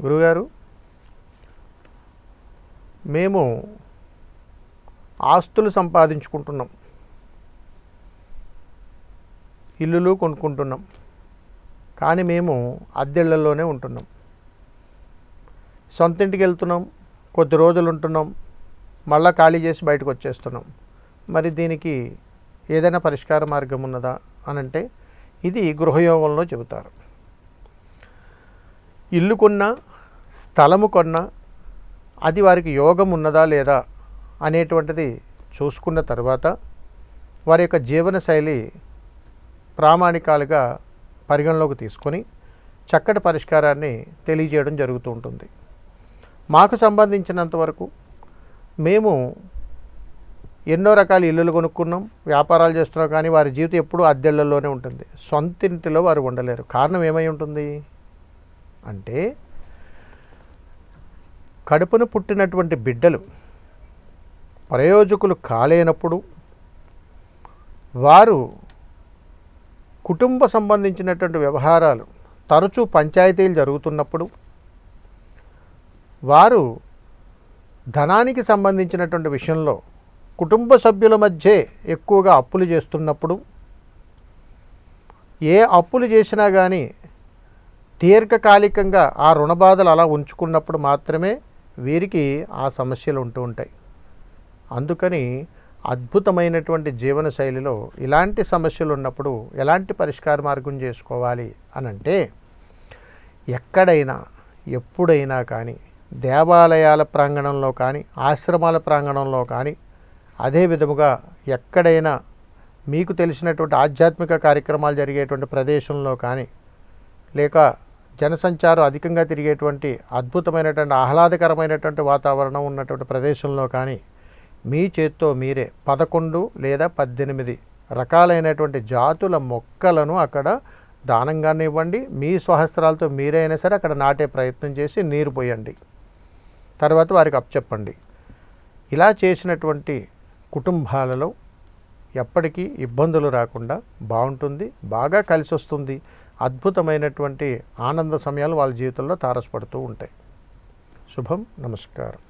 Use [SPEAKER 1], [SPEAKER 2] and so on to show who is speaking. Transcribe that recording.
[SPEAKER 1] గురుగారు, మేము ఆస్తులు సంపాదించుకుంటున్నాం, ఇల్లులు కొనుక్కుంటున్నాం, కానీ మేము అద్దెళ్లలోనే ఉంటున్నాం. సొంత ఇంటికి వెళ్తున్నాం, కొద్ది రోజులు ఉంటున్నాం, మళ్ళీ ఖాళీ చేసి బయటకు వచ్చేస్తున్నాం. మరి దీనికి ఏదైనా పరిష్కార మార్గం ఉన్నదా అనంటే ఇది గృహయోగంలో చెబుతారు. ఇల్లు కొన్నా, స్థలము కొన్నా అది వారికి యోగం ఉన్నదా లేదా అనేటువంటిది చూసుకున్న తర్వాత వారి యొక్క జీవనశైలి ప్రామాణికాలుగా పరిగణలోకి తీసుకొని చక్కటి పరిష్కారాన్ని తెలియజేయడం జరుగుతూ ఉంటుంది. మాకు సంబంధించినంత వరకు మేము ఎన్నో రకాల ఇల్లులు కొనుక్కున్నాం, వ్యాపారాలు చేస్తున్నాం, కానీ వారి జీవితం ఎప్పుడూ అద్దెళ్లలోనే ఉంటుంది. సొంత ఇంటిలో వారు ఉండలేరు. కారణం ఏమై ఉంటుంది అంటే కడుపున పుట్టినటువంటి బిడ్డలు ప్రయోజకులు కాలేనప్పుడు, వారు కుటుంబ సంబంధించినటువంటి వ్యవహారాలు తరచూ పంచాయతీలు జరుగుతున్నప్పుడు, వారు ధనానికి సంబంధించినటువంటి విషయంలో కుటుంబ సభ్యుల మధ్య ఎక్కువగా అప్పులు చేస్తున్నప్పుడు, ఏ అప్పులు చేసినా కానీ దీర్ఘకాలికంగా ఆ రుణ బాధలు అలా ఉంచుకున్నప్పుడు మాత్రమే వీరికి ఆ సమస్యలు ఉంటూ ఉంటాయి. అందుకని అద్భుతమైనటువంటి జీవన శైలిలో ఇలాంటి సమస్యలు ఉన్నప్పుడు ఎలాంటి పరిష్కార మార్గం చేసుకోవాలి అనంటే, ఎక్కడైనా ఎప్పుడైనా కానీ దేవాలయాల ప్రాంగణంలో కానీ ఆశ్రమాల ప్రాంగణంలో కానీ, అదే విధముగా ఎక్కడైనా మీకు తెలిసినటువంటి ఆధ్యాత్మిక కార్యక్రమాలు జరిగేటువంటి ప్రదేశంలో కానీ, లేక జనసంచారం అధికంగా తిరిగేటువంటి అద్భుతమైనటువంటి ఆహ్లాదకరమైనటువంటి వాతావరణం ఉన్నటువంటి ప్రదేశంలో కానీ మీ చేత్తో మీరే 11 లేదా 18 రకాలైనటువంటి జాతుల మొక్కలను అక్కడ దానంగానే ఇవ్వండి. మీ స్వహస్త్రాలతో మీరైనా సరే అక్కడ నాటే ప్రయత్నం చేసి నీరు పోయండి. తర్వాత వారికి అప్పచెప్పండి. ఇలా చేసినటువంటి కుటుంబాలలో ఎప్పటికీ ఇబ్బందులు రాకుండా బాగుంటుంది, బాగా కలిసి వస్తుంది. అద్భుతమైనటువంటి ఆనంద సమయాలు వాళ్ళ జీవితంలో తారసపడుతూ ఉంటాయి. శుభం. నమస్కారం.